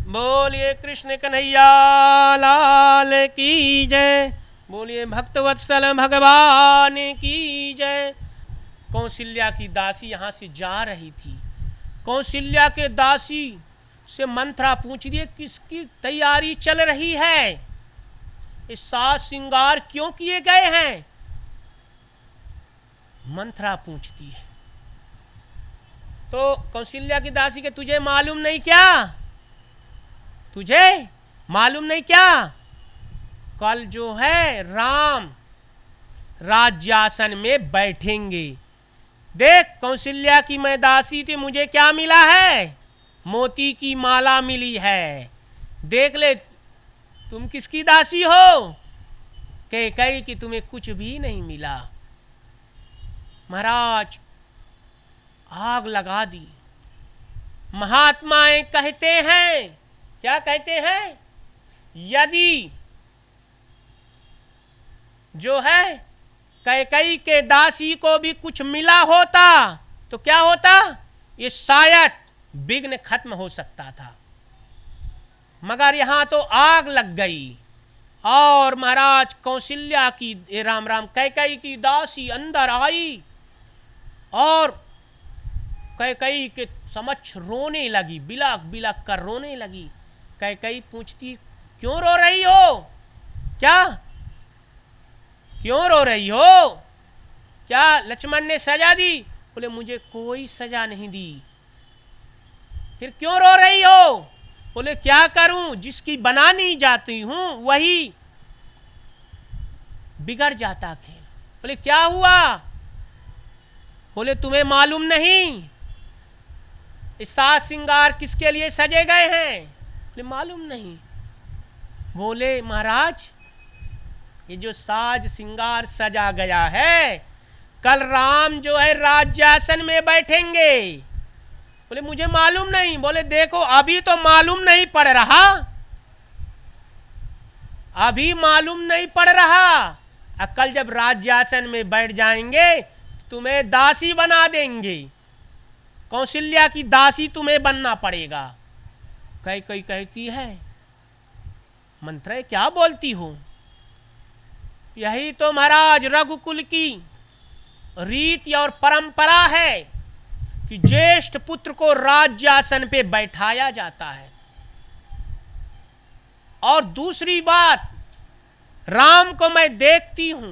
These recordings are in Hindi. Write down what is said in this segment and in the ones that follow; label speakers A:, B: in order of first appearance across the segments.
A: बोलिए कृष्ण कन्हैया लाल की जय। बोलिए भक्तवत्सल भगवान की जय। कौशल्या की दासी यहाँ से जा रही थी। कौशल्या के दासी से मंथरा पूछ रही है किसकी तैयारी चल रही है, ये साज श्रृंगार क्यों किए गए हैं। मंथरा पूछती है तो कौशल्या की दासी के तुझे मालूम नहीं क्या, तुझे मालूम नहीं क्या, कल जो है राम राज्यासन में बैठेंगे। देख कौशल्या की मैं दासी थी, मुझे क्या मिला है, मोती की माला मिली है। देख ले तुम किसकी दासी हो, कैकेयी कि तुम्हें कुछ भी नहीं मिला। महाराज आग लगा दी। महात्माएं कहते हैं, क्या कहते हैं, यदि जो है कैकेयी के दासी को भी कुछ मिला होता तो क्या होता, ये शायद विघ्न खत्म हो सकता था, मगर यहां तो आग लग गई। और महाराज कौशल्या की राम राम कैकेयी की दासी अंदर आई और कैकेयी के समक्ष रोने लगी, बिलक बिलक कर रोने लगी। कैकेयी पूछती क्यों रो रही हो, क्या क्यों रो रही हो, क्या लक्ष्मण ने सजा दी। बोले मुझे कोई सजा नहीं दी। फिर क्यों रो रही हो, बोले क्या करूं, जिसकी बनानी जाती हूं वही बिगड़ जाता खेल। बोले क्या हुआ, बोले तुम्हें मालूम नहीं इस साज श्रृंगार किसके लिए सजे गए हैं, बोले मालूम नहीं। बोले महाराज ये जो साज श्रृंगार सजा गया है, कल राम जो है राज्यासन में बैठेंगे। बोले मुझे मालूम नहीं। बोले देखो अभी तो मालूम नहीं पड़ रहा, अभी मालूम नहीं पड़ रहा, कल जब राज्यासन में बैठ जाएंगे तुम्हें दासी बना देंगे, कौशल्या की दासी तुम्हें बनना पड़ेगा। कैकेयी कहती है मंथरा क्या बोलती हो, यही तो महाराज रघुकुल की रीति और परंपरा है कि ज्येष्ठ पुत्र को राज्यासन पे बैठाया जाता है। और दूसरी बात, राम को मैं देखती हूं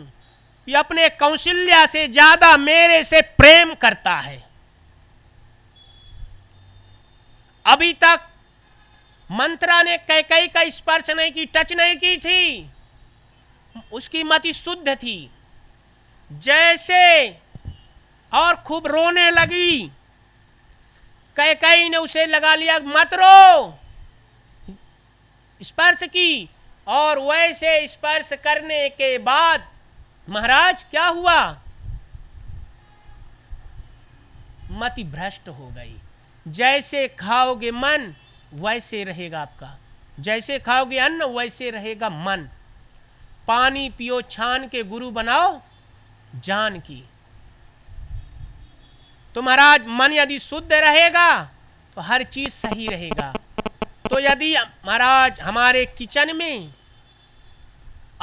A: कि अपने कौशल्या से ज्यादा मेरे से प्रेम करता है। अभी तक मंथरा ने कैकेयी का स्पर्श नहीं की, टच नहीं की थी, उसकी मति शुद्ध थी। जैसे और खूब रोने लगी, कैकेयी ने उसे लगा लिया, मत रो, स्पर्श की। और वैसे स्पर्श करने के बाद महाराज क्या हुआ, मति भ्रष्ट हो गई। जैसे खाओगे मन वैसे रहेगा आपका, जैसे खाओगे अन्न वैसे रहेगा मन। पानी पियो छान के, गुरु बनाओ जान की। तो महाराज मन यदि शुद्ध रहेगा तो हर चीज सही रहेगा। तो यदि महाराज हमारे किचन में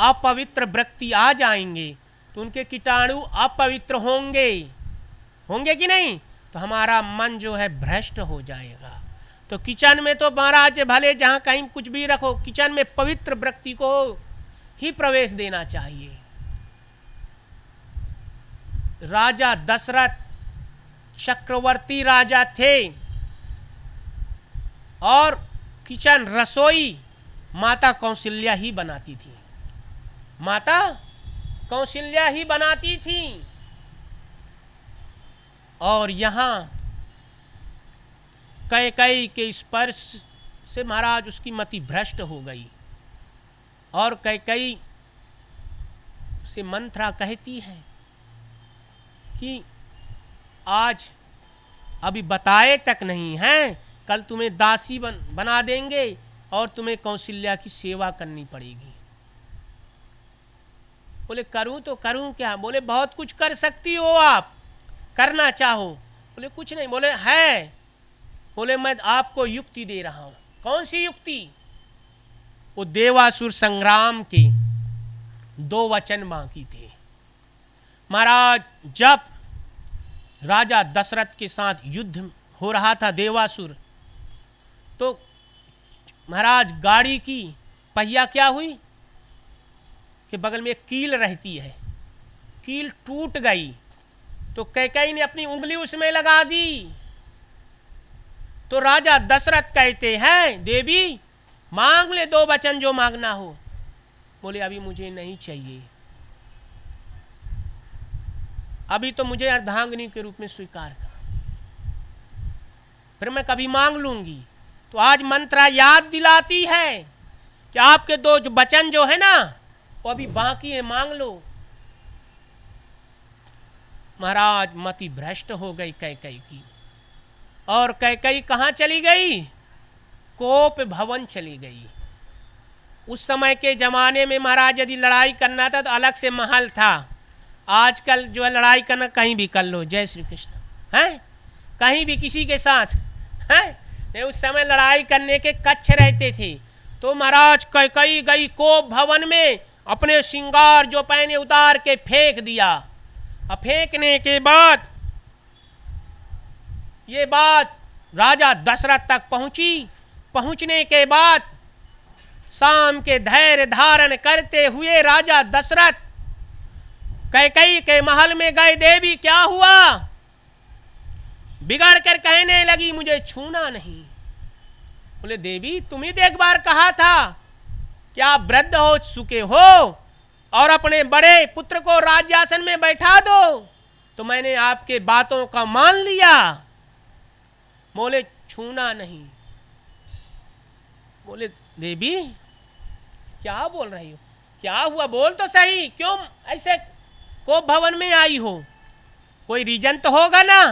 A: अपवित्र वृत्ति आ जाएंगे तो उनके कीटाणु अपवित्र होंगे, होंगे कि नहीं, तो हमारा मन जो है भ्रष्ट हो जाएगा। तो किचन में तो महाराज भले जहां कहीं कुछ भी रखो, किचन में पवित्र वृत्ति को ही प्रवेश देना चाहिए। राजा दशरथ चक्रवर्ती राजा थे और किचन रसोई माता कौशल्या ही बनाती थी, माता कौशल्या ही बनाती थी। और यहां कैकेयी के स्पर्श से महाराज उसकी मति भ्रष्ट हो गई। और कैकेयी से मंथरा कहती है कि आज अभी बताए तक नहीं है, कल तुम्हें दासी बना देंगे और तुम्हें कौशल्या की सेवा करनी पड़ेगी। बोले करूं तो करूं क्या, बोले बहुत कुछ कर सकती हो आप, करना चाहो। बोले कुछ नहीं। बोले है, बोले मैं आपको युक्ति दे रहा हूं, कौन सी युक्ति? वो देवासुर संग्राम के 2 वचन बाकी थे। महाराज, जब राजा दशरथ के साथ युद्ध हो रहा था देवासुर, तो महाराज गाड़ी की पहिया क्या हुई कि बगल में एक कील रहती है, कील टूट गई। तो कैकेयी ने अपनी उंगली उसमें लगा दी। तो राजा दशरथ कहते हैं, देवी मांग ले 2 वचन जो मांगना हो। बोले अभी मुझे नहीं चाहिए, अभी तो मुझे अर्धांगिनी के रूप में स्वीकार कर, फिर मैं कभी मांग लूंगी। तो आज मंत्रा याद दिलाती है कि आपके 2 वचन जो है ना वो अभी बाकी है, मांग लो। महाराज मति भ्रष्ट हो गई कैकेयी की, और कैकेयी कहां चली गई? कोप भवन चली गई। उस समय के जमाने में महाराज यदि लड़ाई करना था तो अलग से महल था। आजकल जो है लड़ाई करना कहीं भी कर लो, जय श्री कृष्ण, हैं कहीं भी किसी के साथ, हैं। उस समय लड़ाई करने के कक्ष रहते थे। तो महाराज कैकेयी गई कोप भवन में, अपने श्रृंगार जो पहने उतार के फेंक दिया। अब फेंकने के बाद ये बात राजा दशरथ तक पहुंची। पहुंचने के बाद शाम के धैर्य धारण करते हुए राजा दशरथ कैकेयी के महल में गए। देवी क्या हुआ? बिगड़ कर कहने लगी मुझे छूना नहीं। बोले देवी तुम्ही तो एक बार कहा था कि आप वृद्ध हो चुके हो और अपने बड़े पुत्र को राज्यासन में बैठा दो, तो मैंने आपके बातों का मान लिया। बोले छूना नहीं। बोले देवी क्या बोल रही हो, क्या हुआ, बोल तो सही, क्यों ऐसे कोप भवन में आई हो? कोई रीजन तो होगा ना?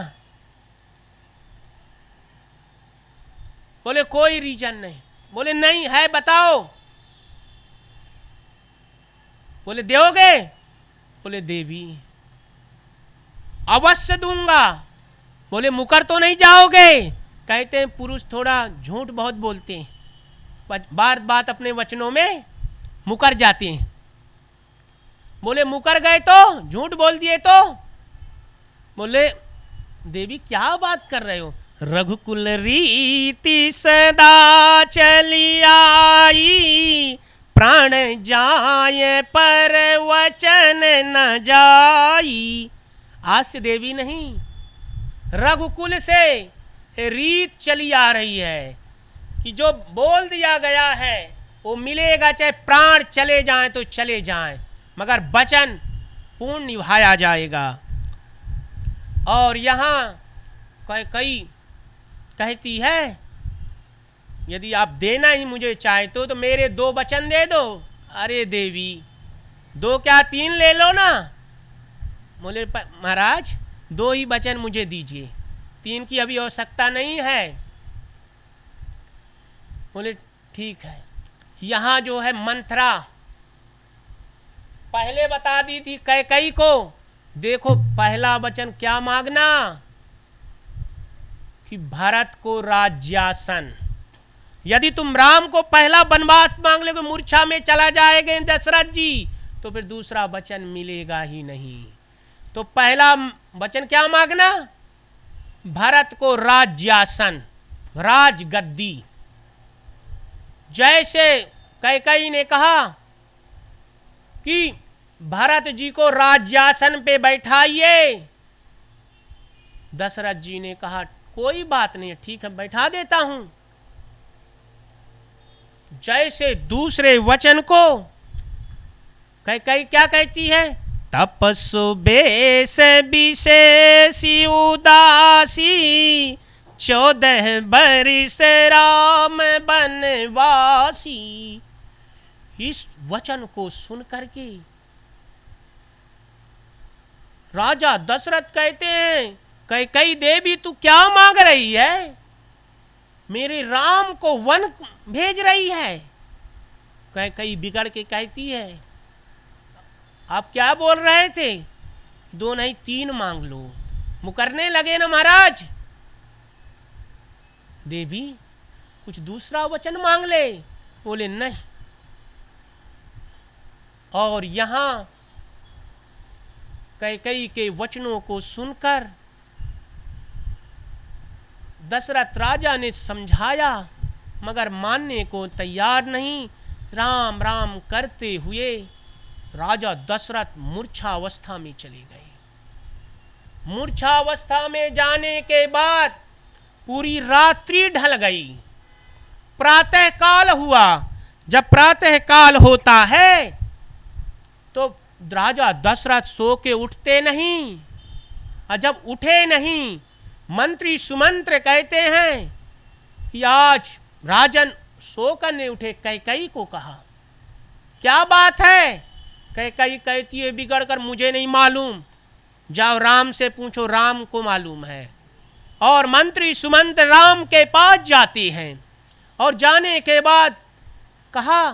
A: बोले कोई रीजन नहीं। बोले नहीं है, बताओ। बोले दोगे? बोले देवी अवश्य दूंगा। बोले मुकर तो नहीं जाओगे? कहते हैं पुरुष थोड़ा झूठ बहुत बोलते हैं, बार बात अपने वचनों में मुकर जाते हैं। बोले मुकर गए तो, झूठ बोल दिए तो? बोले देवी क्या बात कर रहे हो? रघुकुल रीति सदा चली आई, प्राण जाए पर वचन न जाई। आज से देवी नहीं, रघुकुल से रीत चली आ रही है कि जो बोल दिया गया है वो मिलेगा, चाहे प्राण चले जाएं तो चले जाएं, मगर वचन पूर्ण निभाया जाएगा। और यहाँ कैकेयी कहती है यदि आप देना ही मुझे चाहे तो मेरे 2 वचन दे दो। अरे देवी 2 क्या 3 ले लो ना। बोले महाराज 2 ही वचन मुझे दीजिए, 3 की अभी आवश्यकता नहीं है। बोले ठीक है। यहाँ जो है मंत्रा पहले बता दी थी कैकेयी को, देखो पहला वचन क्या मांगना कि भरत को राज्यासन। यदि तुम राम को पहला वनवास मांग लोगे, मूर्छा में चला जाएगा दशरथ जी, तो फिर दूसरा वचन मिलेगा ही नहीं। तो पहला वचन क्या मांगना? भरत को राज्यासन, राजगद्दी। जैसे कैकेयी ने कहा कि भरत जी को राज्यासन पे बैठाइए, दशरथ जी ने कहा कोई बात नहीं, ठीक है बैठा देता हूं। जैसे दूसरे वचन को कैकेयी क्या कहती है? तपस्सु बेश विशेषी उदासी, 14 बरिस राम बनवासी। इस वचन को सुन करके राजा दशरथ कहते हैं कैकेयी देवी तू क्या मांग रही है? मेरे राम को वन भेज रही है। कैकेयी बिगड़ के कहती है आप क्या बोल रहे थे? 2 नहीं 3 मांग लो। मुकरने लगे ना महाराज। देवी कुछ दूसरा वचन मांग ले। बोले नहीं। और यहां कैकेयी के वचनों को सुनकर दशरथ राजा ने समझाया, मगर मानने को तैयार नहीं। राम राम करते हुए राजा दशरथ मूर्छावस्था में चले गए। मूर्छावस्था में जाने के बाद पूरी रात्रि ढल गई। प्रातः काल हुआ। जब प्रातः काल होता है तो राजा दशरथ सो के उठते नहीं, और जब उठे नहीं, मंत्री सुमंत्र कहते हैं कि आज राजन सोकर नहीं उठे। कैकेयी को कहा, क्या बात है? कैकेयी कहती है, बिगड़ कर मुझे नहीं मालूम, जाओ राम से पूछो, राम को मालूम है। और मंत्री सुमंत्र राम के पास जाते हैं, और जाने के बाद कहा,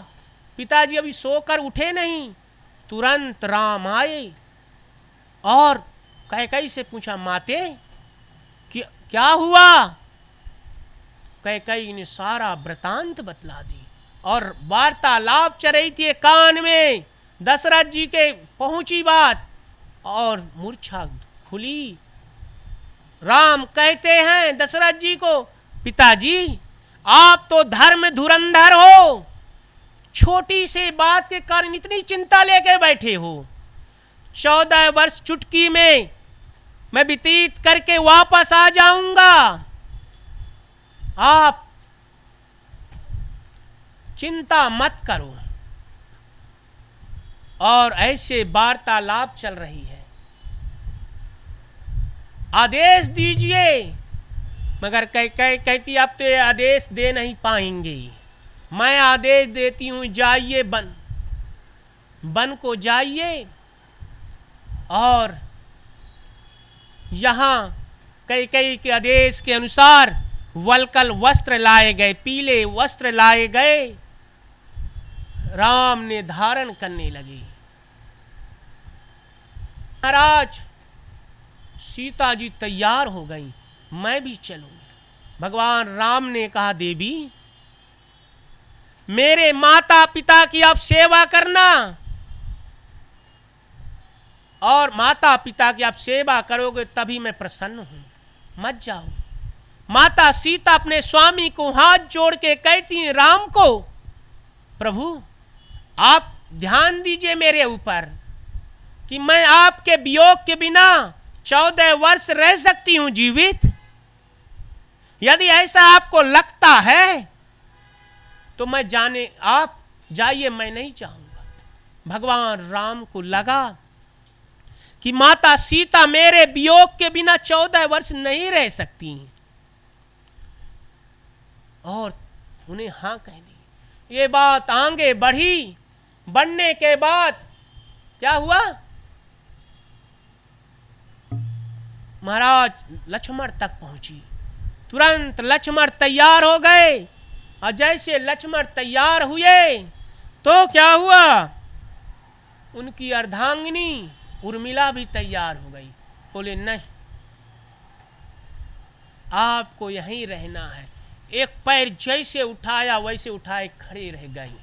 A: पिताजी अभी सोकर उठे नहीं। तुरंत राम आए और कैकेयी से पूछा, माते क्या हुआ? कैकेयी ने सारा वृतांत बतला दी, और वार्तालाप चल रही थी कान में दशरथ जी के पहुंची बात, और मूर्छा खुली। राम कहते हैं दशरथ जी को, पिताजी आप तो धर्म धुरंधर हो, छोटी सी बात के कारण इतनी चिंता लेके बैठे हो। 14 वर्ष चुटकी में मैं व्यतीत करके वापस आ जाऊंगा, आप चिंता मत करो। और ऐसे वार्तालाप चल रही है। आदेश दीजिए, मगर कहती अब तो ये आदेश दे नहीं पाएंगे। मैं आदेश देती हूं, जाइए वन को जाइए। और यहां कैकेयी के आदेश के अनुसार वल्कल वस्त्र लाए गए, पीले वस्त्र लाए गए। राम ने धारण करने लगे। महाराज सीता जी तैयार हो गई, मैं भी चलूंगी। भगवान राम ने कहा, देवी मेरे माता पिता की आप सेवा करना, और माता पिता की आप सेवा करोगे तभी मैं प्रसन्न हूं, मत जाओ। माता सीता अपने स्वामी को हाथ जोड़ के कहती हैं राम को, प्रभु आप ध्यान दीजिए मेरे ऊपर कि मैं आपके वियोग के बिना 14 वर्ष रह सकती हूं जीवित। यदि ऐसा आपको लगता है तो मैं जाने, आप जाइए, मैं नहीं चाहूंगा। भगवान राम को लगा कि माता सीता मेरे वियोग के बिना 14 वर्ष नहीं रह सकती, और उन्हें हां कह दी। ये बात आगे बढ़ी। बढ़ने के बाद क्या हुआ? महाराज लक्ष्मण तक पहुंची। तुरंत लक्ष्मण तैयार हो गए, और जैसे लक्ष्मण तैयार हुए तो क्या हुआ? उनकी अर्धांगिनी उर्मिला भी तैयार हो गई। बोले नहीं, आपको यहीं रहना है। एक पैर जैसे उठाया वैसे उठाए खड़े रह गई।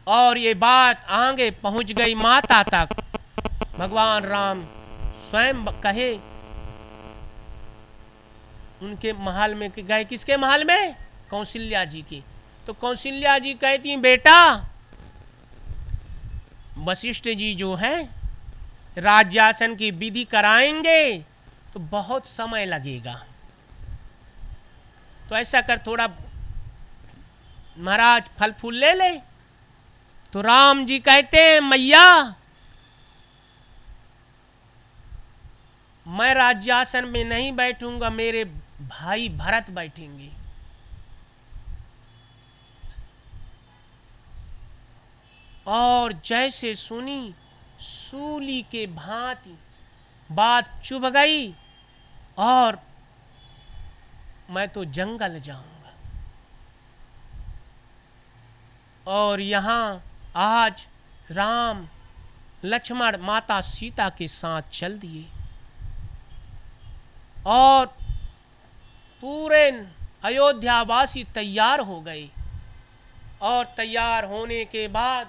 A: और ये बात आगे पहुंच गई माता तक। भगवान राम स्वयं कहे, उनके महल में गए। किसके महल में? कौशल्या जी के। तो कौशल्या जी कहती, बेटा वशिष्ठ जी जो है राज्यासन की विधि कराएंगे तो बहुत समय लगेगा, तो ऐसा कर थोड़ा महाराज फल फूल ले ले। तो राम जी कहते हैं, मैया मैं राज्यासन में नहीं बैठूंगा, मेरे भाई भरत बैठेंगे। और जैसे सुनी सूली के भांति बात चुभ गई, और मैं तो जंगल जाऊंगा। और यहां आज राम लक्ष्मण माता सीता के साथ चल दिए, और पूरे अयोध्यावासी तैयार हो गए और तैयार होने के बाद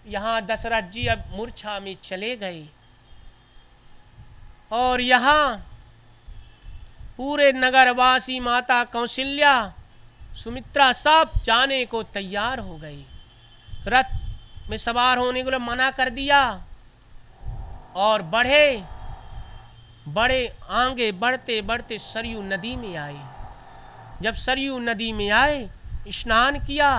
A: यहाँ दशरथ जी अब मूर्छा में चले गए और यहाँ पूरे नगरवासी माता कौशल्या सुमित्रा सब जाने को तैयार हो गई। रथ में सवार होने को मना कर दिया और बड़े आगे बढ़ते बढ़ते सरयू नदी में आए। जब सरयू नदी में आए, स्नान किया,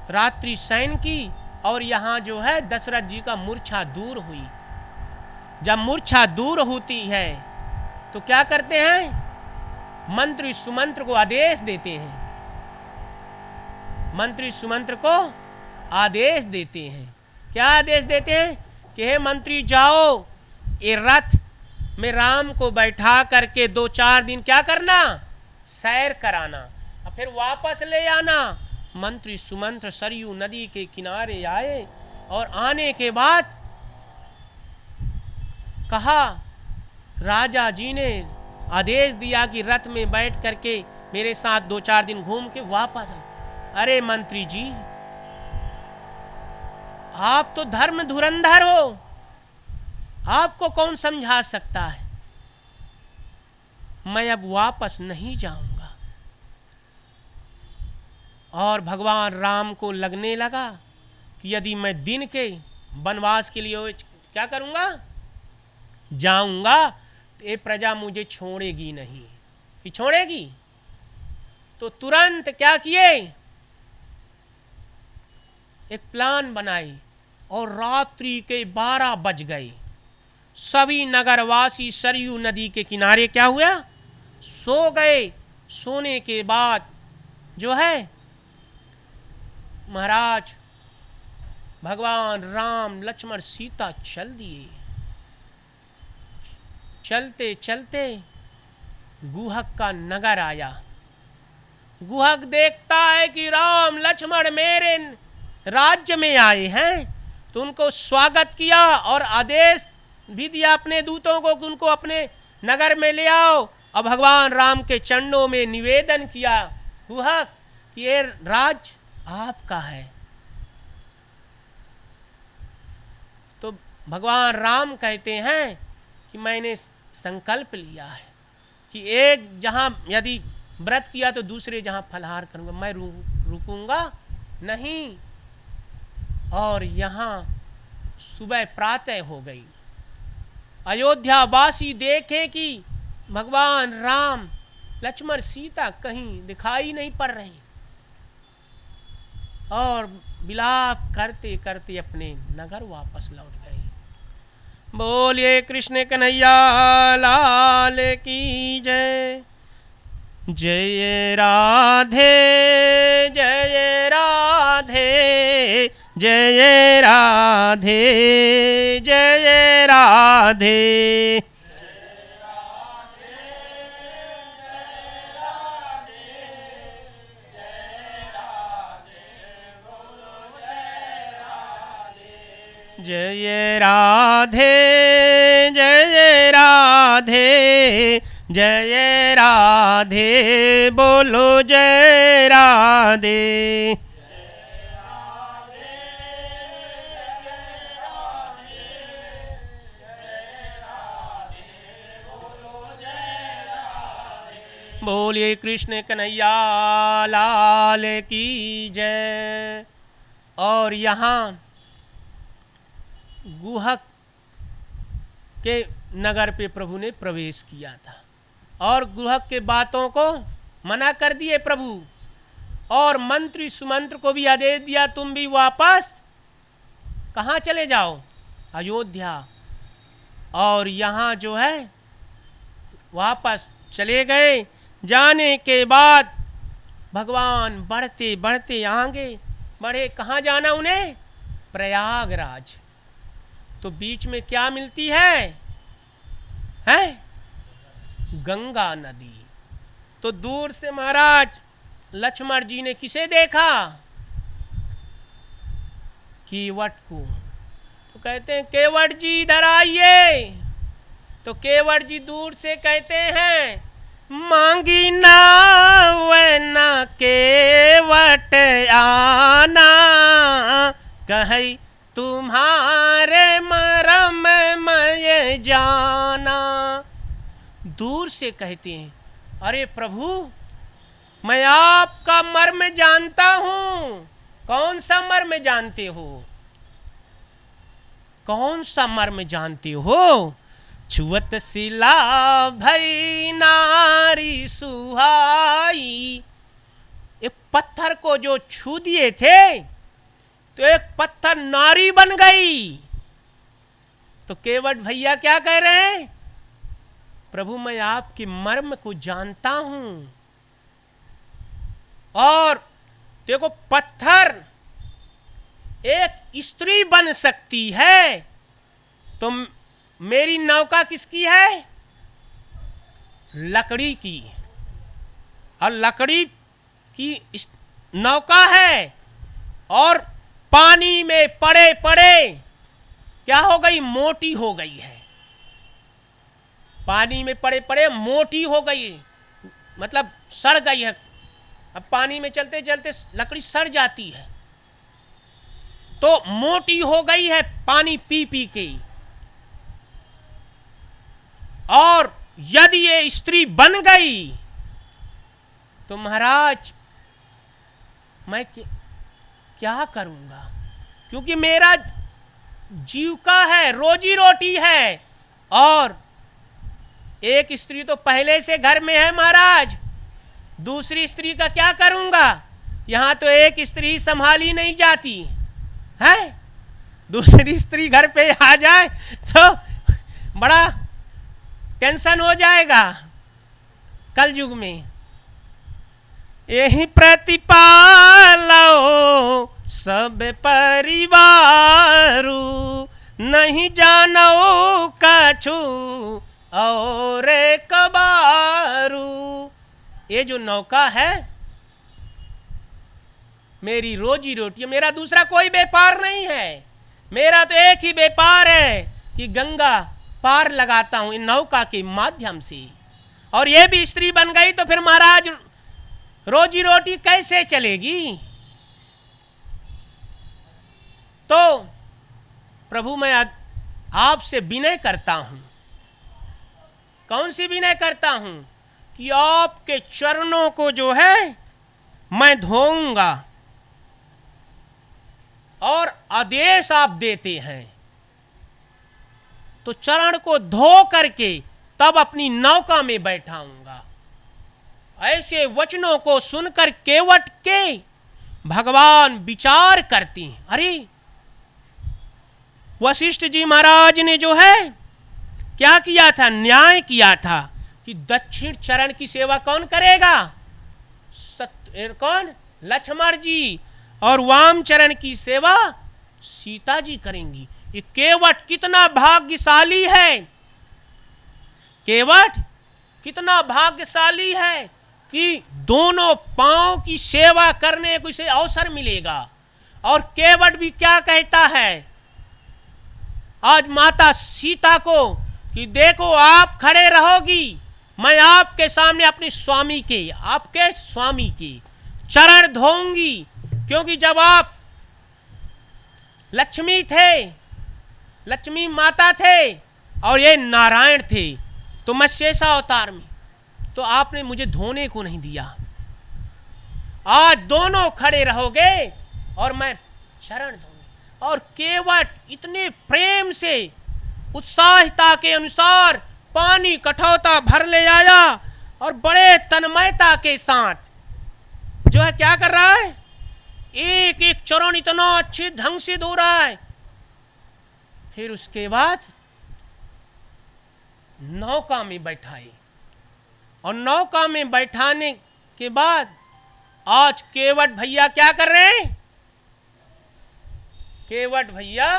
A: रात्रि शयन की और यहाँ जो है दशरथ जी का मूर्छा दूर हुई। जब मूर्छा दूर होती है तो क्या करते हैं? मंत्री सुमंत्र को आदेश देते हैं। मंत्री सुमंत्र को आदेश देते हैं। क्या आदेश देते हैं? कि हे मंत्री जाओ, ये रथ में राम को बैठा करके 2-4 दिन क्या करना? सैर कराना और फिर वापस ले आना। मंत्री सुमंत्र सरयू नदी के किनारे आए और आने के बाद कहा, राजा जी ने आदेश दिया कि रथ में बैठ करके मेरे साथ 2-4 दिन घूम के वापस आ। अरे मंत्री जी, आप तो धर्म धुरंधर हो, आपको कौन समझा सकता है? मैं अब वापस नहीं जाऊंगा। और भगवान राम को लगने लगा कि यदि मैं दिन के वनवास के लिए क्या करूंगा? जाऊंगा तो ये प्रजा मुझे छोड़ेगी नहीं। कि छोड़ेगी? तो तुरंत क्या किए? एक प्लान बनाई और रात्रि के 12 बज गए। सभी नगरवासी सरयू नदी के किनारे क्या हुआ? सो गए। सोने के बाद जो है महाराज भगवान राम लक्ष्मण सीता चल दिए। चलते चलते गुहक का नगर आया। गुहक देखता है कि राम लक्ष्मण मेरे राज्य में आए हैं, तो उनको स्वागत किया और आदेश भी दिया अपने दूतों को कि उनको अपने नगर में ले आओ। और भगवान राम के चरणों में निवेदन किया, गुहक कि ये राज आपका है। तो भगवान राम कहते हैं कि मैंने संकल्प लिया है कि एक जहां यदि व्रत किया तो दूसरे जहां फलहार करूंगा, मैं रुकूंगा नहीं। और यहाँ सुबह प्रातः हो गई। अयोध्या वासी देखे कि भगवान राम लक्ष्मण सीता कहीं दिखाई नहीं पड़ रहे और विलाप करते करते अपने नगर वापस लौट गए। बोलिए कृष्ण कन्हैया लाल की जय। जय राधे जय राधे जय राधे जय राधे। जय राधे जय राधे जय राधे बोलो जय राधे। बोलिए कृष्ण कन्हैया लाल की जय। और यहाँ गुहक के नगर पे प्रभु ने प्रवेश किया था और गुहक के बातों को मना कर दिए प्रभु। और मंत्री सुमंत्र को भी आदेश दिया, तुम भी वापस कहाँ चले जाओ? अयोध्या। और यहाँ जो है वापस चले गए। जाने के बाद भगवान बढ़ते बढ़ते आगे बढ़े। कहाँ जाना उन्हें? प्रयागराज। तो बीच में क्या मिलती है? गंगा नदी। तो दूर से महाराज लक्ष्मण जी ने किसे देखा? केवट को। तो कहते हैं केवट जी इधर आइए। तो केवट जी दूर से कहते हैं, मांगी नाव न केवट आना, कही तुम्हारे मरम मैं जाना। दूर से कहते हैं, अरे प्रभु मैं आपका मर्म जानता हूं। कौन सा मर्म जानते हो? कौन सा मर्म जानते हो? छुअत शिला भई नारी सुहाई। एक पत्थर को जो छू दिए थे तो एक पत्थर नारी बन गई। तो केवट भैया क्या कह रहे हैं? प्रभु मैं आपके मर्म को जानता हूं। और देखो पत्थर एक स्त्री बन सकती है, तो मेरी नौका किसकी है? लकड़ी की। और लकड़ी की नौका है, और पानी में पड़े पड़े क्या हो गई? मोटी हो गई है। पानी में पड़े पड़े मोटी हो गई, मतलब सड़ गई है। अब पानी में चलते चलते लकड़ी सड़ जाती है, तो मोटी हो गई है पानी पी पी के। और यदि ये स्त्री बन गई तो महाराज मैं क्या करूंगा? क्योंकि मेरा जीविका है, रोजी रोटी है। और एक स्त्री तो पहले से घर में है महाराज, दूसरी स्त्री का क्या करूंगा? यहां तो एक स्त्री संभाली नहीं जाती है, दूसरी स्त्री घर पे आ जाए तो बड़ा टेंशन हो जाएगा कल युग में। यही प्रतिपालो सब परिवारू, नहीं जानो कछु और कबारू। ये जो नौका है मेरी रोजी रोटी, मेरा दूसरा कोई व्यापार नहीं है। मेरा तो एक ही व्यापार है कि गंगा पार लगाता हूं इन नौका के माध्यम से। और ये भी स्त्री बन गई तो फिर महाराज रोजी रोटी कैसे चलेगी? तो प्रभु मैं आपसे विनय करता हूं। कौन सी विनय करता हूं? कि आपके चरणों को जो है मैं धोऊंगा। और आदेश आप देते हैं तो चरण को धो करके तब अपनी नौका में बैठाऊंगा। ऐसे वचनों को सुनकर केवट के भगवान विचार करते हैं। अरे वशिष्ठ जी महाराज ने जो है क्या किया था? न्याय किया था कि दक्षिण चरण की सेवा कौन करेगा? कौन? लक्ष्मण जी। और वाम चरण की सेवा सीता जी करेंगी। ये केवट कितना भाग्यशाली है, केवट कितना भाग्यशाली है कि दोनों पांव की सेवा करने को इसे अवसर मिलेगा। और केवट भी क्या कहता है आज माता सीता को कि देखो आप खड़े रहोगी, मैं आपके सामने अपने स्वामी के, आपके स्वामी के चरण धोऊंगी। क्योंकि जब आप लक्ष्मी थे, लक्ष्मी माता थे और ये नारायण थे तो मैं शेषा अवतार में, तो आपने मुझे धोने को नहीं दिया। आज दोनों खड़े रहोगे और मैं शरण दूंगा। और केवट इतने प्रेम से उत्साहिता के अनुसार पानी कठौता भर ले आया और बड़े तन्मयता के साथ जो है क्या कर रहा है? एक एक चरण इतना अच्छे ढंग से धो रहा है। फिर उसके बाद नौका में बैठाई। और नौका में बैठाने के बाद आज केवट भैया क्या कर रहे हैं? केवट भैया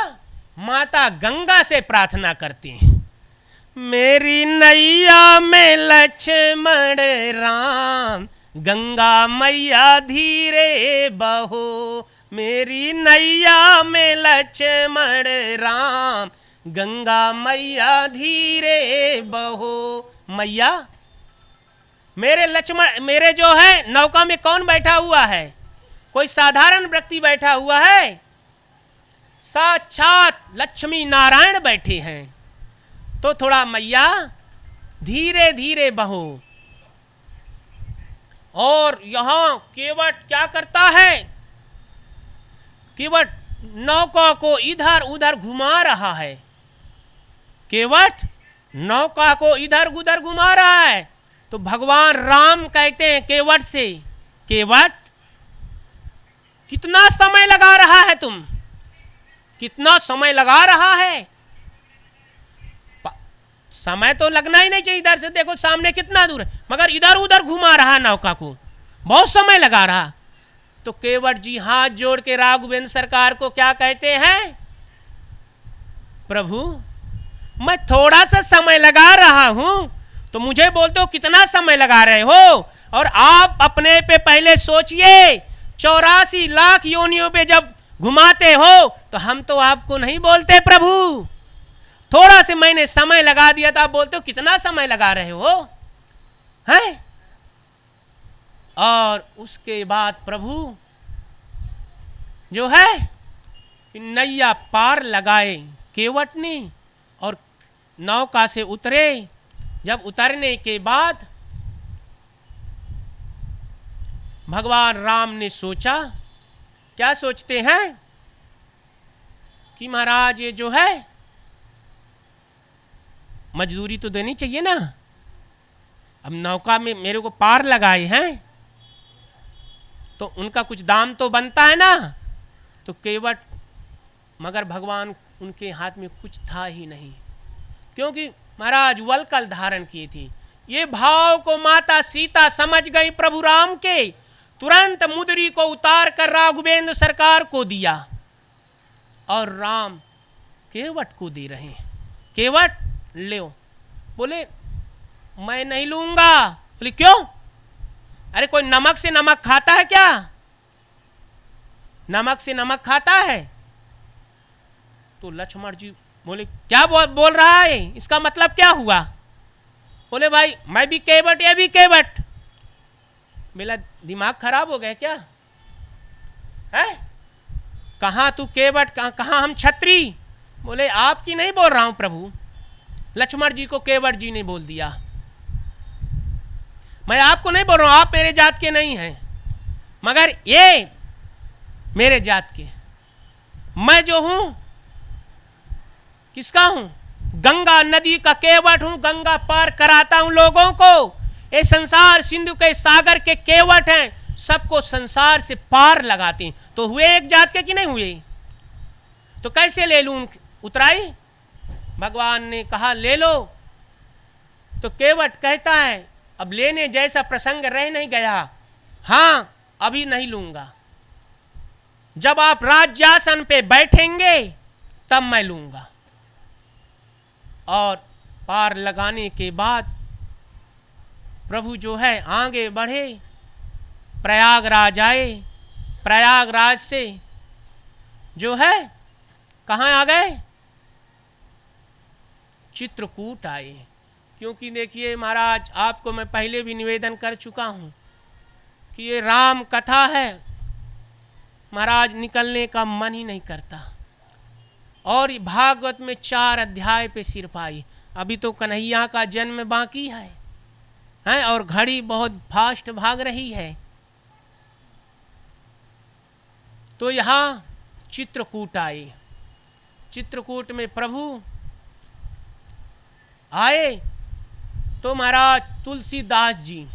A: माता गंगा से प्रार्थना करते हैं, मेरी नैया में लक्ष्मण राम, गंगा मैया धीरे बहो। मेरी नैया में लक्ष्मण राम, गंगा मैया धीरे बहो। मैया मेरे लक्ष्मण, मेरे जो है नौका में कौन बैठा हुआ है? कोई साधारण व्यक्ति बैठा हुआ है? साक्षात लक्ष्मी नारायण बैठे हैं। तो थोड़ा मैया धीरे धीरे बहो। और यहां केवट क्या करता है? केवट नौका को इधर उधर घुमा रहा है। केवट नौका को इधर उधर घुमा रहा है। तो भगवान राम कहते हैं केवट से, केवट कितना समय लगा रहा है तुम? कितना समय लगा रहा है? समय तो लगना ही नहीं चाहिए। इधर से देखो सामने कितना दूर है, मगर इधर उधर घुमा रहा नौका को, बहुत समय लगा रहा। तो केवट जी हाथ जोड़ के राघवेंद्र सरकार को क्या कहते हैं? प्रभु मैं थोड़ा सा समय लगा रहा हूं, तो मुझे बोलते हो कितना समय लगा रहे हो? और आप अपने पे पहले सोचिए, 84 लाख योनियों पे जब घुमाते हो तो हम तो आपको नहीं बोलते प्रभु। थोड़ा से मैंने समय लगा दिया था, आप बोलते हो कितना समय लगा रहे हो हैं? और उसके बाद प्रभु जो है नैया पार लगाए केवट ने, और नौका से उतरे। जब उतरने के बाद भगवान राम ने सोचा, क्या सोचते हैं कि महाराज ये जो है मजदूरी तो देनी चाहिए ना, अब नौका में मेरे को पार लगाए हैं तो उनका कुछ दाम तो बनता है ना। तो केवट, मगर भगवान उनके हाथ में कुछ था ही नहीं, क्योंकि महाराज वलकल धारण किए थे। ये भाव को माता सीता समझ गई प्रभु राम के, तुरंत मुद्री को उतार कर राघवेंद्र सरकार को दिया और राम केवट को दे रहे हैं। केवट ले। बोले मैं नहीं लूंगा। बोले क्यों? अरे कोई नमक से नमक खाता है क्या? नमक से नमक खाता है? तो लक्ष्मण जी बोले क्या बोल रहा है, इसका मतलब क्या हुआ? बोले भाई मैं भी केवट, ये भी केवट। मेरा दिमाग खराब हो गया क्या है? कहां तू केवट, कहां हम छत्री? बोले आपकी नहीं बोल रहा हूं प्रभु, लक्ष्मण जी को केवट जी ने बोल दिया। मैं आपको नहीं बोल रहा हूं, आप मेरे जात के नहीं हैं, मगर ये मेरे जात के। मैं जो हूं किसका हूं? गंगा नदी का केवट हूं, गंगा पार कराता हूं लोगों को। ये संसार सिंधु के सागर के केवट हैं, सबको संसार से पार लगाते हैं। तो हुए एक जात के कि नहीं हुए? तो कैसे ले लूं उतराई? भगवान ने कहा ले लो। तो केवट कहता है अब लेने जैसा प्रसंग रह नहीं गया, हां अभी नहीं लूंगा, जब आप राज्यासन पे बैठेंगे तब मैं लूंगा। और पार लगाने के बाद प्रभु जो है आगे बढ़े, प्रयागराज आए। प्रयागराज से जो है कहां आ गए? चित्रकूट आए। क्योंकि देखिए महाराज, आपको मैं पहले भी निवेदन कर चुका हूं कि ये राम कथा है, महाराज निकलने का मन ही नहीं करता। और भागवत में 4 अध्याय पे सिर्फ आई। अभी तो कन्हैया का जन्म बाकी है और घड़ी बहुत फास्ट भाग रही है। तो यहां चित्रकूट आए। चित्रकूट में प्रभु आए तो महाराज तुलसीदास जी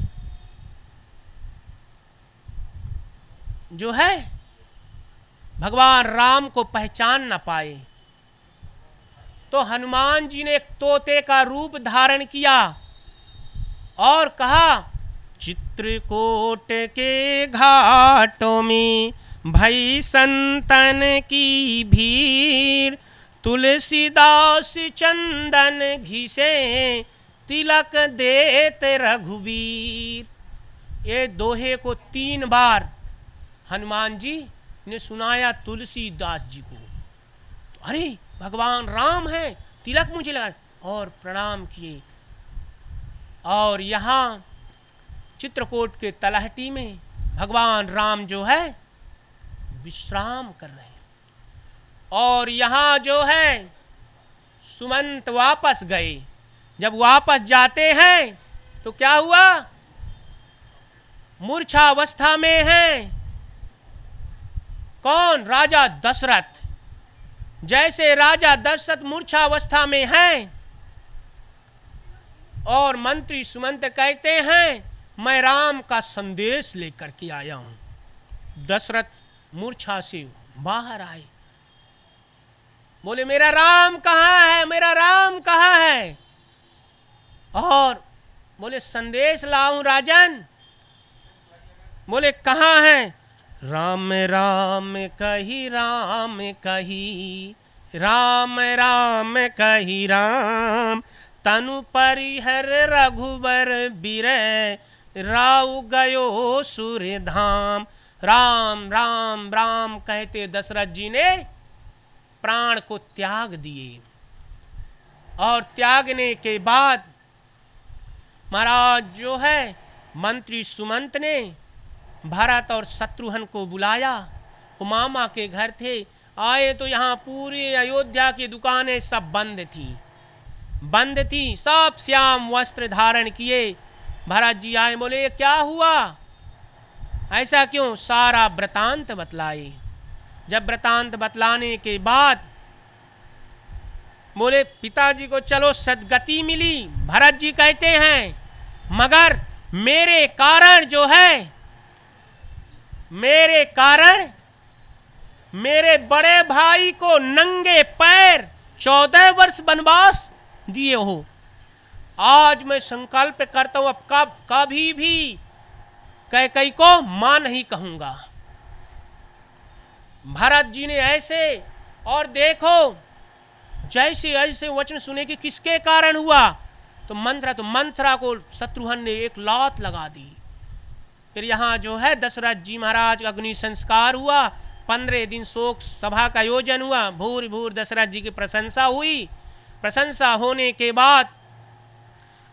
A: जो है भगवान राम को पहचान न पाए, तो हनुमान जी ने एक तोते का रूप धारण किया और कहा चित्रकूट के घाटों में भई संतन की भीड़, तुलसीदास चंदन घिसे तिलक देते रघुवीर। ये दोहे को 3 बार हनुमान जी ने सुनाया तुलसीदास जी को। तो अरे भगवान राम है, तिलक मुझे लगा, और प्रणाम किए। और यहाँ चित्रकूट के तलहटी में भगवान राम जो है विश्राम कर रहे हैं। और यहाँ जो है सुमंत वापस गए। जब वापस जाते हैं तो क्या हुआ? मूर्छावस्था में हैं कौन? राजा दशरथ। जैसे राजा दशरथ मूर्छावस्था में हैं और मंत्री सुमंत कहते हैं मैं राम का संदेश लेकर के आया हूं। दशरथ मूर्छा से बाहर आए, बोले मेरा राम कहाँ है, मेरा राम कहाँ है? और बोले संदेश लाऊं राजन। बोले कहाँ है? राम राम कही राम कही, राम राम कही राम, तनु परिहर रघुबर बिरह, राउ गयो सूर्य धाम। राम राम राम कहते दशरथ जी ने प्राण को त्याग दिए। और त्यागने के बाद महाराज जो है मंत्री सुमंत ने भरत और शत्रुघ्न को बुलाया। वो मामा के घर थे। आए तो यहाँ पूरी अयोध्या की दुकानें सब बंद थी, सब श्याम वस्त्र धारण किए। भरत जी आए, बोले ये क्या हुआ, ऐसा क्यों? सारा वृतांत बतलाए। जब वृतांत बतलाने के बाद बोले पिताजी को चलो सदगति मिली। भरत जी कहते हैं मगर मेरे कारण जो है, मेरे कारण मेरे बड़े भाई को नंगे पैर 14 वर्ष वनवास दिए हो। आज मैं संकल्प करता हूं अब कभी भी कैकेयी को मां नहीं कहूंगा। भरत जी ने ऐसे, और देखो जैसे ऐसे वचन सुने कि किसके कारण हुआ, तो मंथरा को शत्रुघ्न ने एक लात लगा दी। फिर यहाँ जो है दशरथ जी महाराज का अग्नि संस्कार हुआ। 15 दिन शोक सभा का आयोजन हुआ। भूर भूर दशरथ जी की प्रशंसा हुई। प्रशंसा होने के बाद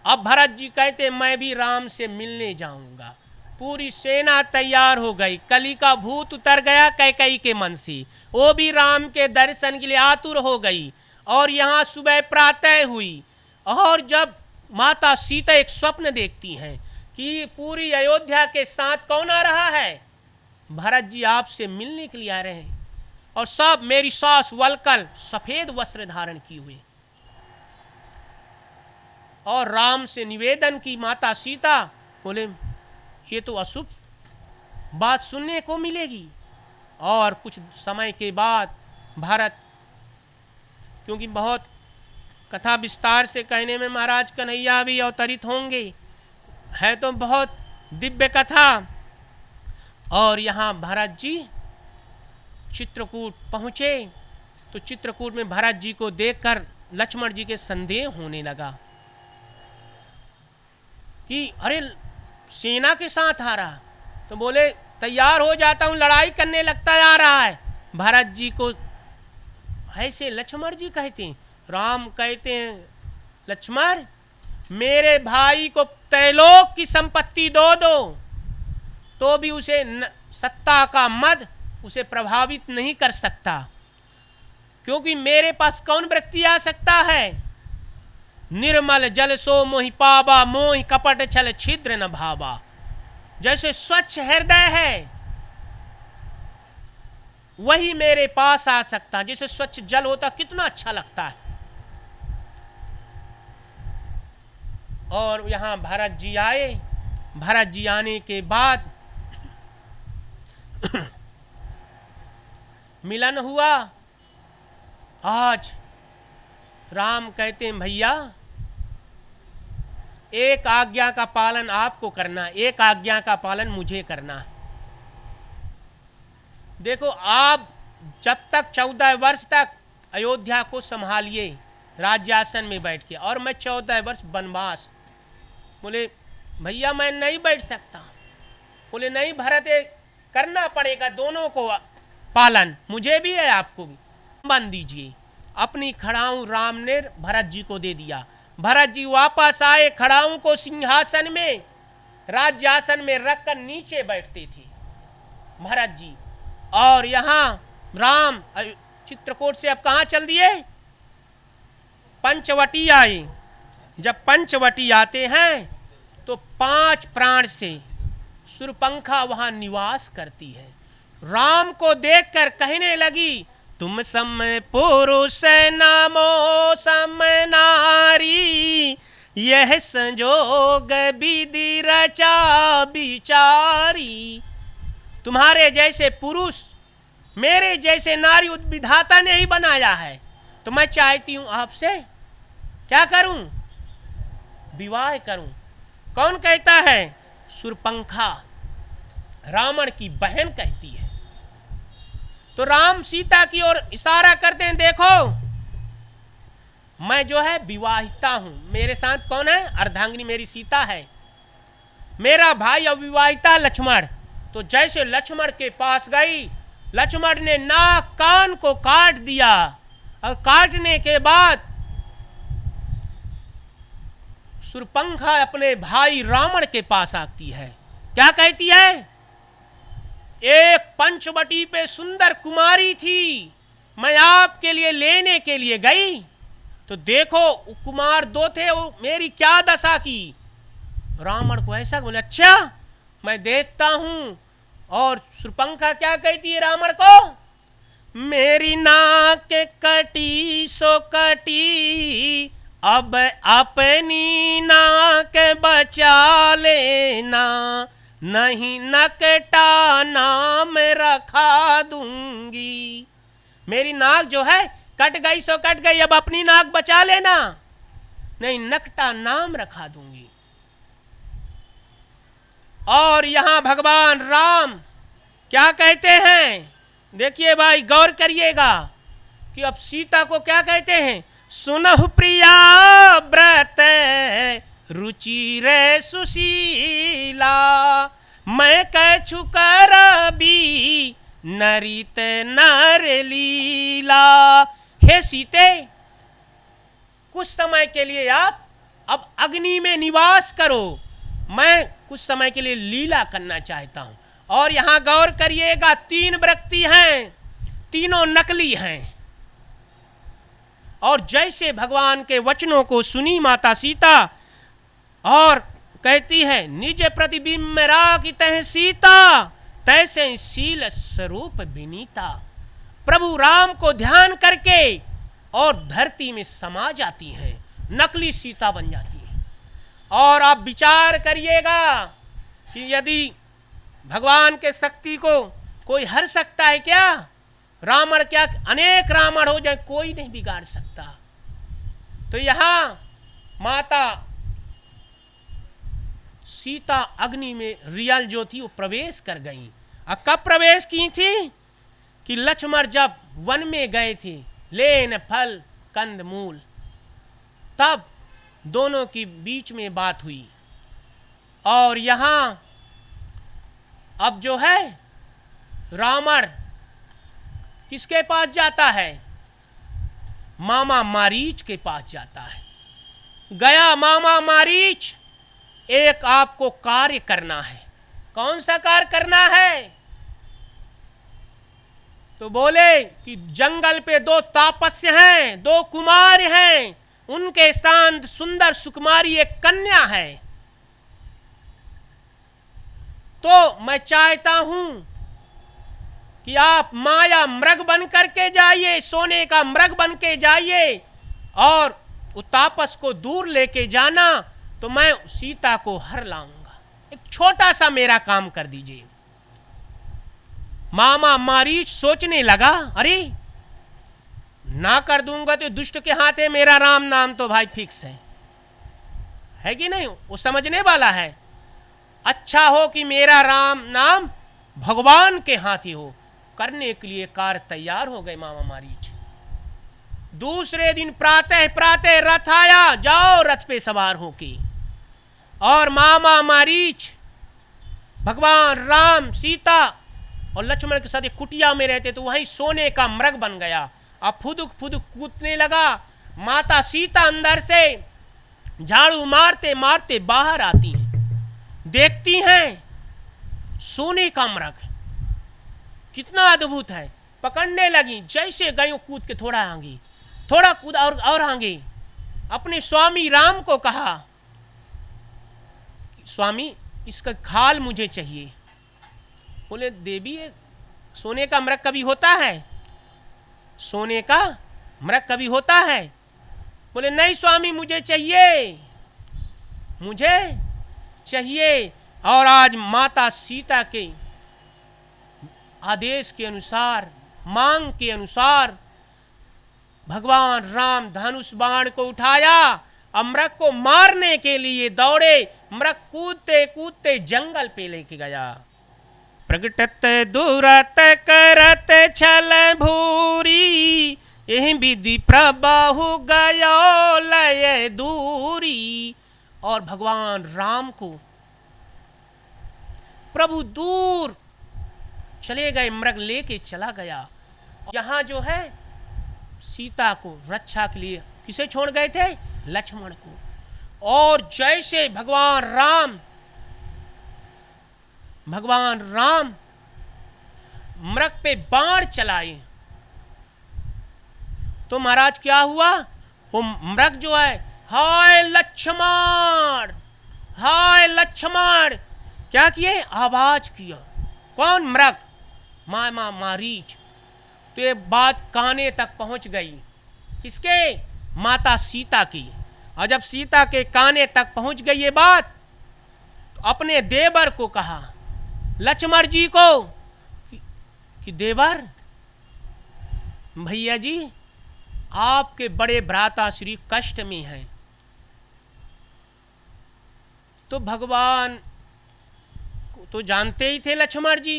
A: अब भरत जी कहते मैं भी राम से मिलने जाऊंगा। पूरी सेना तैयार हो गई। कली का भूत उतर गया कैकेयी के मन से, वो भी राम के दर्शन के लिए आतुर हो गई। और यहाँ सुबह प्रातः हुई और जब माता सीता एक स्वप्न देखती हैं कि पूरी अयोध्या के साथ कौन आ रहा है, भरत जी आपसे मिलने के लिए आ रहे हैं। और सब मेरी सास वलकल सफेद वस्त्र धारण की हुई और राम से निवेदन की माता सीता। बोले ये तो अशुभ बात सुनने को मिलेगी। और कुछ समय के बाद भारत, क्योंकि बहुत कथा विस्तार से कहने में महाराज कन्हैया भी अवतरित होंगे, है तो बहुत दिव्य कथा। और यहाँ भरत जी चित्रकूट पहुँचे तो चित्रकूट में भरत जी को देखकर लक्ष्मण जी के संदेह होने लगा कि अरे सेना के साथ आ रहा। तो बोले तैयार हो जाता हूँ, लड़ाई करने लगता आ रहा है। भरत जी को ऐसे लक्ष्मण जी कहते हैं, राम कहते हैं लक्ष्मण मेरे भाई को त्रैलोक की संपत्ति दो तो भी उसे सत्ता का मद उसे प्रभावित नहीं कर सकता, क्योंकि मेरे पास कौन व्यक्ति आ सकता है? निर्मल जल सो मोहि पावा, मोहि कपट छल छिद्र न भावा। जैसे स्वच्छ हृदय है वही मेरे पास आ सकता। जैसे स्वच्छ जल होता कितना अच्छा लगता है। और यहां भरत जी आए। भरत जी आने के बाद मिलन हुआ। आज राम कहते हैं भैया एक आज्ञा का पालन आपको करना, एक आज्ञा का पालन मुझे करना है। देखो आप जब तक 14 वर्ष तक अयोध्या को संभालिए राज्यासन में बैठ के, और मैं 14 वर्ष वनवास। बोले भैया मैं नहीं बैठ सकता। बोले नहीं भरत, करना पड़ेगा दोनों को पालन, मुझे भी है आपको भी। बंद दीजिए। अपनी खड़ाऊ राम ने भरत जी को दे दिया। भरत जी वापस आए खड़ाऊ को सिंहासन में राज्यासन में रखकर नीचे बैठते थे भरत जी। और यहां राम चित्रकूट से अब कहां चल दिए? पंचवटी आए। जब पंचवटी आते हैं तो 5 प्राण से शूर्पणखा वहां निवास करती है। राम को देखकर कहने लगी, तुम सम पुरुष नमो सम नारी, यह संजोग विधि रचा बिचारी। तुम्हारे जैसे पुरुष मेरे जैसे नारी विधाता ने ही बनाया है, तो मैं चाहती हूं आपसे क्या करूं? विवाह करूं। कौन कहता है? शूर्पणखा, रावण की बहन कहती है। तो राम सीता की ओर इशारा करते हैं, देखो मैं जो है विवाहिता हूं, मेरे साथ कौन है? अर्धांगिनी मेरी सीता है, मेरा भाई अविवाहिता लक्ष्मण। तो जैसे लक्ष्मण के पास गई, लक्ष्मण ने नाक कान को काट दिया, और काटने के बाद शूर्पणखा अपने भाई रावण के पास आती है। क्या कहती है? एक पंचवटी पे सुंदर कुमारी थी, मैं आपके लिए लेने के लिए गई, तो देखो कुमार 2 थे, वो मेरी क्या दशा की। रावण को ऐसा बोले, अच्छा मैं देखता हूं। और शूर्पणखा क्या कहती है रावण को? मेरी नाक कटी सो कटी, अब अपनी नाक बचा लेना, नहीं नकटा नाम रखा दूंगी। मेरी नाक जो है कट गई सो कट गई, अब अपनी नाक बचा लेना, नहीं नकटा नाम रखा दूंगी। और यहां भगवान राम क्या कहते हैं? देखिए भाई गौर करिएगा कि अब सीता को क्या कहते हैं? सुनहु प्रिया व्रत रुचि रे सुशीला, मैं कछु करबी नरित नर लीला। हे सीते, कुछ समय के लिए आप अब अग्नि में निवास करो, मैं कुछ समय के लिए लीला करना चाहता हूं। और यहां गौर करिएगा 3 व्यक्ति हैं, तीनों नकली हैं। और जैसे भगवान के वचनों को सुनी माता सीता और कहती है, निज प्रतिबिंब में राखितहि सीता, तैसे शील स्वरूप विनीता। प्रभु राम को ध्यान करके और धरती में समा जाती हैं, नकली सीता बन जाती है। और आप विचार करिएगा कि यदि भगवान के शक्ति को कोई हर सकता है क्या? रावण क्या अनेक रावण हो जाए, कोई नहीं बिगाड़ सकता। तो यहां माता सीता अग्नि में रियल जो थी वो प्रवेश कर गई। अब कब प्रवेश की थी? कि लक्ष्मण जब वन में गए थे लेन फल कंद मूल, तब दोनों के बीच में बात हुई। और यहां अब जो है रावण किसके पास जाता है? मामा मारीच के पास जाता है। गया मामा मारीच, एक आपको कार्य करना है। कौन सा कार्य करना है? तो बोले कि जंगल पे 2 तापस्य हैं, 2 कुमार हैं, उनके शांत सुंदर सुकुमारी एक कन्या है। तो मैं चाहता हूं कि आप माया मृग बन करके जाइए, सोने का मृग बन के जाइए और उस तापस को दूर लेके जाना, तो मैं सीता को हर लाऊंगा। एक छोटा सा मेरा काम कर दीजिए। मामा मारीच सोचने लगा, अरे ना कर दूंगा तो दुष्ट के हाथ है, मेरा राम नाम तो भाई फिक्स है कि नहीं? वो समझने वाला है। अच्छा हो कि मेरा राम नाम भगवान के हाथ ही हो। करने के लिए कार्य तैयार हो गए मामा मारीच। दूसरे दिन प्रातः प्रातः रथ आया, जाओ रथ पे सवार होके। और मामा मारीच भगवान राम सीता और लक्ष्मण के साथ एक कुटिया में रहते, तो वहीं सोने का मृग बन गया। अब फुदुक फुदुक कूदने लगा। माता सीता अंदर से झाड़ू मारते मारते बाहर आती हैं। देखती हैं सोने का मृग, कितना अद्भुत है। पकड़ने लगी, जैसे गई कूद के थोड़ा आगे, थोड़ा कूद और आगे। अपने स्वामी राम को कहा, स्वामी इसका खाल मुझे चाहिए। बोले देवी सोने का मृग कभी होता है? सोने का मृग कभी होता है? बोले नहीं स्वामी मुझे चाहिए, मुझे चाहिए। और आज माता सीता के आदेश के अनुसार, मांग के अनुसार भगवान राम धनुष बाण को उठाया, मृग को मारने के लिए दौड़े। मृग कूदते कूदते जंगल पे लेके गया। प्रगटत दुरत करत छल भूरी, यही विधि प्रबाहु गयो लय दूरी। और भगवान राम को प्रभु दूर चले गए, मृग लेके चला गया। यहां जो है सीता को रक्षा के लिए किसे छोड़ गए थे? लक्ष्मण को। और जैसे भगवान राम मृग पे बाण चलाए तो महाराज क्या हुआ? वो मृग जो है, हाय लक्ष्मण, हाय लक्ष्मण क्या किए? आवाज किया। कौन? मृग, मारीच। तो ये बात काने तक पहुंच गई। किसके? माता सीता की। और जब सीता के काने तक पहुंच गई ये बात, तो अपने देवर को कहा, लक्ष्मण जी को, कि देवर भैया जी आपके बड़े भ्राता श्री कष्ट में हैं। तो भगवान तो जानते ही थे लक्ष्मण जी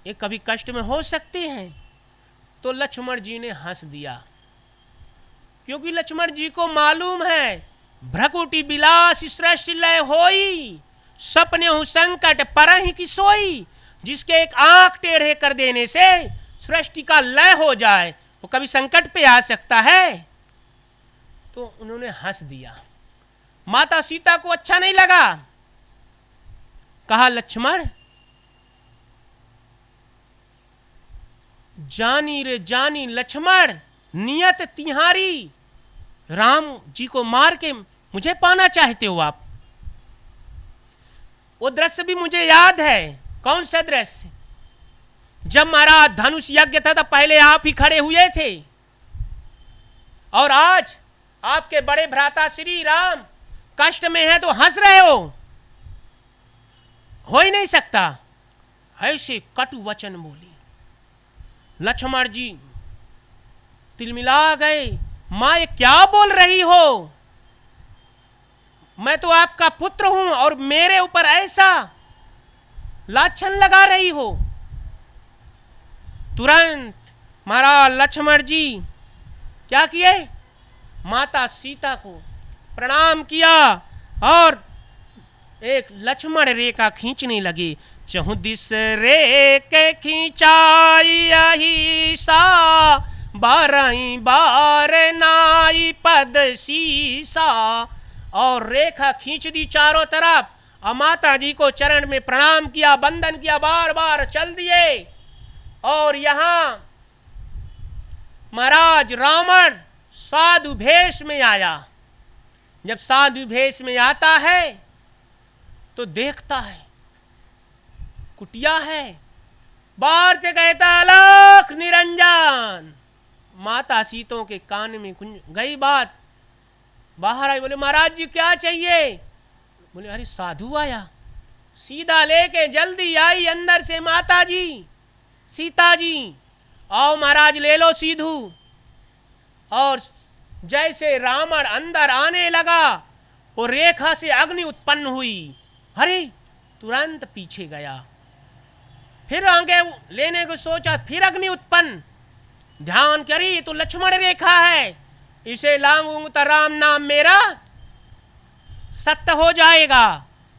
A: ये कभी कष्ट में हो सकते हैं। तो लक्ष्मण जी ने हंस दिया, क्योंकि लक्ष्मण जी को मालूम है भ्रकुटी विलास सृष्टि लय होई, सपने हूं संकट परहि की सोई। जिसके एक आंख टेढ़े कर देने से सृष्टि का लय हो जाए, वो कभी संकट पे आ सकता है। तो उन्होंने हंस दिया। माता सीता को अच्छा नहीं लगा। कहा लक्ष्मण जानी रे जानी लक्ष्मण, नियत तिहारी, राम जी को मार के मुझे पाना चाहते हो आप। वो दृश्य भी मुझे याद है। कौन सा दृश्य? जब महाराज धनुष यज्ञ था तो पहले आप ही खड़े हुए थे, और आज आपके बड़े भ्राता श्री राम कष्ट में है तो हंस रहे हो ही नहीं सकता। ऐसे कटु वचन बोली। लक्ष्मण जी तिलमिला गए। मां ये क्या बोल रही हो? मैं तो आपका पुत्र हूं और मेरे ऊपर ऐसा लाछन लगा रही हो। तुरंत महाराज लक्ष्मण जी क्या किए? माता सीता को प्रणाम किया और एक लक्ष्मण रेखा खींचने लगे। चहु दिस रेख खींचाई सा, बारही बार नाई पद सीसा। और रेखा खींच दी चारों तरफ, और माता जी को चरण में प्रणाम किया, वंदन किया, बार बार चल दिए। और यहां महाराज रावण साधु भेष में आया। जब साधु भेष में आता है तो देखता है कुटिया है, बाहर से कहता अलख निरंजन। माता सीतों के कान में गई बात, बाहर आई। बोले महाराज जी क्या चाहिए? बोले अरे साधु आया। सीधा लेके जल्दी आई अंदर से माता जी, सीता जी, आओ महाराज ले लो सीधू। और जैसे रावण अंदर आने लगा, वो रेखा से अग्नि उत्पन्न हुई। अरे तुरंत पीछे गया, फिर आगे लेने को सोचा, फिर अग्नि उत्पन्न। ध्यान करी तो लक्ष्मण रेखा है, इसे लाऊंगा तो राम नाम मेरा सत्य हो जाएगा।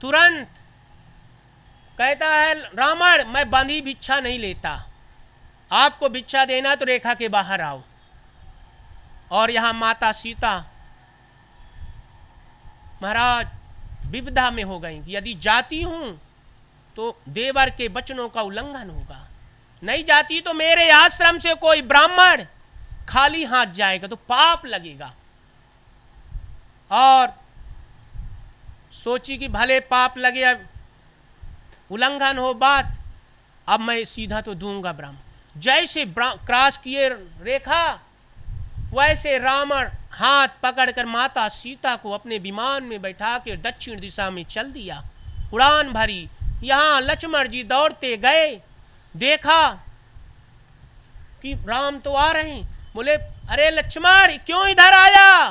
A: तुरंत कहता है रावण मैं बंधी भिक्षा नहीं लेता, आपको भिक्षा देना तो रेखा के बाहर आओ। और यहां माता सीता महाराज विविधा में हो गई कि यदि जाती हूं तो देवर के वचनों का उल्लंघन होगा, नहीं जाती तो मेरे आश्रम से कोई ब्राह्मण खाली हाथ जाएगा तो पाप लगेगा। और सोची कि भले पाप लगे, अब उल्लंघन हो बात, अब मैं सीधा तो दूंगा ब्राह्मण। जैसे क्रॉस किए रेखा, वैसे रावण हाथ पकड़कर माता सीता को अपने विमान में बैठा के दक्षिण दिशा में चल दिया, उड़ान भरी। यहां लक्ष्मण जी दौड़ते गए, देखा कि राम तो आ रहे हैं। बोले अरे लक्ष्मण क्यों इधर आया,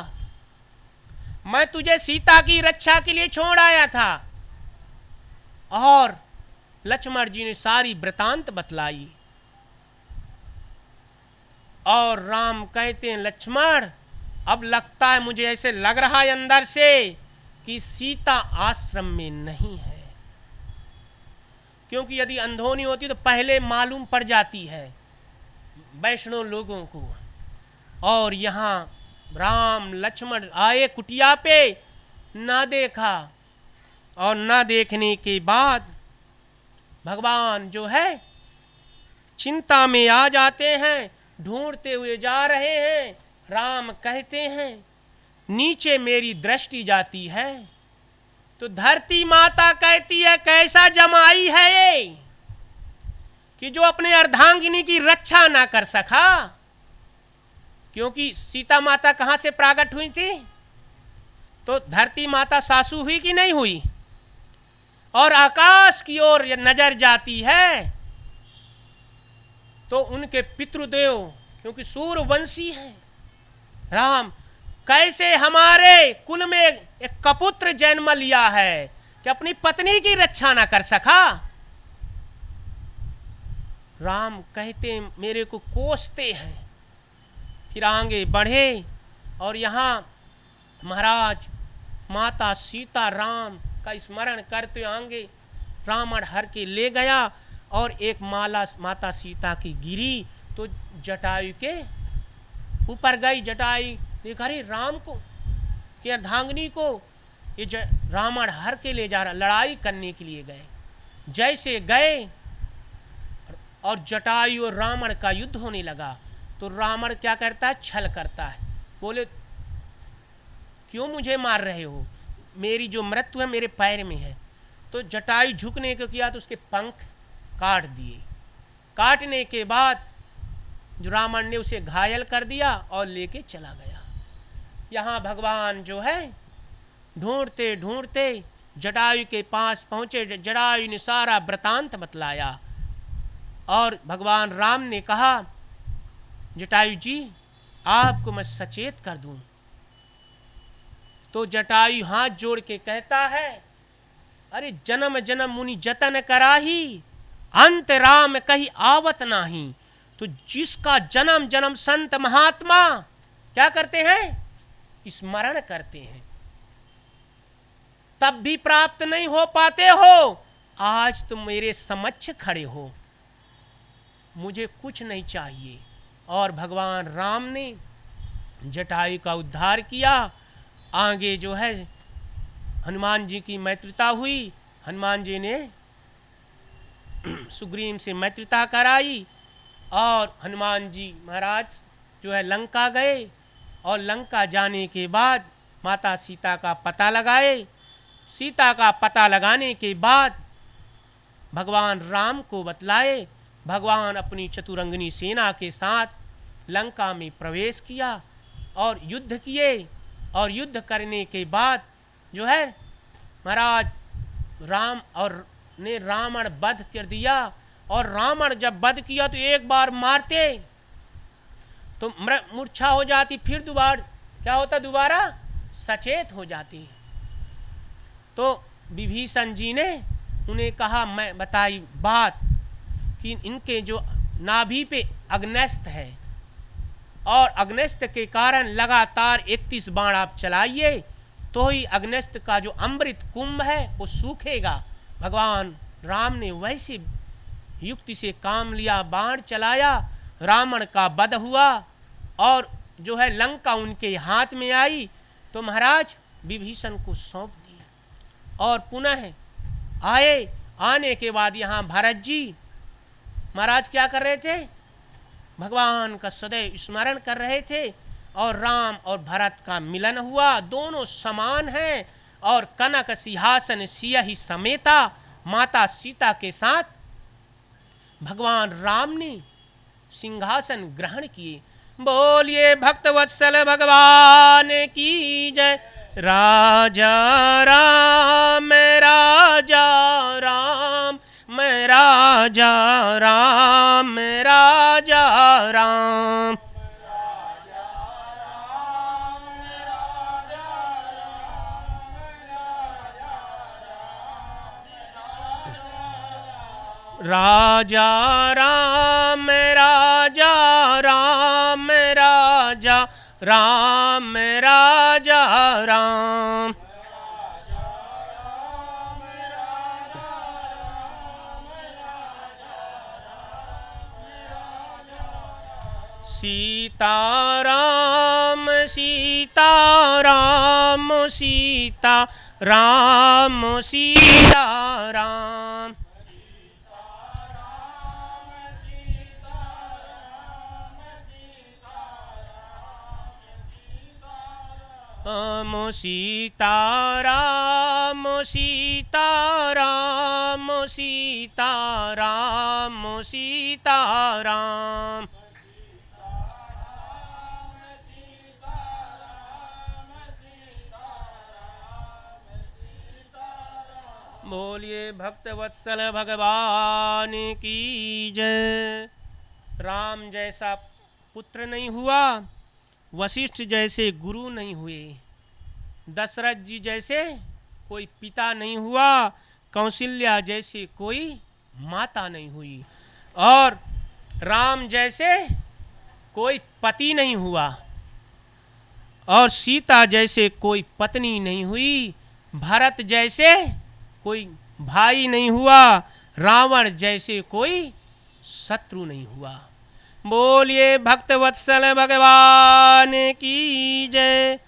A: मैं तुझे सीता की रक्षा के लिए छोड़ आया था। और लक्ष्मण जी ने सारी वृतांत बतलाई। और राम कहते हैं लक्ष्मण अब लगता है, मुझे ऐसे लग रहा है अंदर से कि सीता आश्रम में नहीं है, क्योंकि यदि अंधोनी होती तो पहले मालूम पड़ जाती है वैष्णव लोगों को। और यहां राम लक्ष्मण आए कुटिया पे, ना देखा, और ना देखने के बाद भगवान जो है चिंता में आ जाते हैं, ढूंढते हुए जा रहे हैं। राम कहते हैं नीचे मेरी दृष्टि जाती है तो धरती माता कहती है कैसा जमाई है ये कि जो अपने अर्धांगिनी की रक्षा ना कर सका। क्योंकि सीता माता कहां से प्रकट हुई थी, तो धरती माता सासू हुई कि नहीं हुई। और आकाश की ओर नजर जाती है तो उनके पितृदेव, क्योंकि सूर्यवंशी है राम, कैसे हमारे कुल में एक कपुत्र जन्म लिया है कि अपनी पत्नी की रक्षा ना कर सका। राम कहते मेरे को कोसते हैं। फिर आगे बढ़े और यहां महाराज माता सीता राम का स्मरण करते आगे रावण हर के ले गया। और एक माला माता सीता की गिरी तो जटायु के ऊपर गई। जटायु देखा अरे राम को कि अर्धांगिनी को ये रावण हर के ले जा रहा, लड़ाई करने के लिए गए। जैसे गए और जटायु और रावण का युद्ध होने लगा तो रावण क्या करता है, छल करता है। बोले क्यों मुझे मार रहे हो, मेरी जो मृत्यु है मेरे पैर में है। तो जटायु झुकने को किया तो उसके पंख काट दिए। काटने के बाद जो रावण ने उसे घायल कर दिया और लेके चला गया। यहाँ भगवान जो है ढूंढते ढूंढते जटायु के पास पहुंचे। जटायु ने सारा वृतांत बतलाया और भगवान राम ने कहा जटायु जी आपको मैं सचेत कर दूं। तो जटायु हाथ जोड़ के कहता है अरे जन्म जन्म मुनि जतन कराही, अंत राम कहीं आवत नाही। तो जिसका जन्म जन्म संत महात्मा क्या करते हैं, स्मरण करते हैं, तब भी प्राप्त नहीं हो पाते हो। आज तुम मेरे समक्ष खड़े हो, मुझे कुछ नहीं चाहिए। और भगवान राम ने जटायु का उद्धार किया। आगे जो है हनुमान जी की मैत्रिता हुई। हनुमान जी ने सुग्रीव से मैत्रिता कराई और हनुमान जी महाराज जो है लंका गए। और लंका जाने के बाद माता सीता का पता लगाए। सीता का पता लगाने के बाद भगवान राम को बतलाए। भगवान अपनी चतुरंगिनी सेना के साथ लंका में प्रवेश किया और युद्ध किए। और युद्ध करने के बाद जो है महाराज राम और ने रावण वध कर दिया। और रावण जब वध किया तो एक बार मारते तो मूर्छा हो जाती, फिर दोबारा क्या होता, दोबारा सचेत हो जाती। तो विभीषण जी ने उन्हें कहा मैं बताई बात कि इनके जो नाभि पे अग्नस्थ है और अग्नस्थ के कारण लगातार 31 बाण आप चलाइए तो ही अग्नस्थ का जो अमृत कुंभ है वो सूखेगा। भगवान राम ने वैसे युक्ति से काम लिया, बाण चलाया, रावण का वध हुआ और जो है लंका उनके हाथ में आई। तो महाराज विभीषण को सौंप दिया। और पुनः आए। आने के बाद यहाँ भरत जी महाराज क्या कर रहे थे? भगवान का सदैव स्मरण कर रहे थे। और राम और भरत का मिलन हुआ, दोनों समान हैं। और कनक सिंहासन सियहि समेता, माता सीता के साथ भगवान राम ने सिंहासन ग्रहण किए। बोलिए भक्तवत्सल भगवान की जय। राजा राम राजा राम, मैं राजा राम राजा राम। राजा राम राजा राम राजा राम राजा राम। सीता राम सीता राम सीता राम सीता राम। राम सीता राम सीता राम सीता राम सीता राम। बोलिए भक्तवत्सल भगवान की जय। राम जैसा पुत्र नहीं हुआ, वशिष्ठ जैसे गुरु नहीं हुए, दशरथ जी जैसे कोई पिता नहीं हुआ, कौशल्या जैसे कोई माता नहीं हुई, और राम जैसे कोई पति नहीं हुआ, और सीता जैसे कोई पत्नी नहीं हुई, भरत जैसे कोई भाई नहीं हुआ, रावण जैसे कोई शत्रु नहीं हुआ। बोलिए भक्तवत्सल भगवान की जय।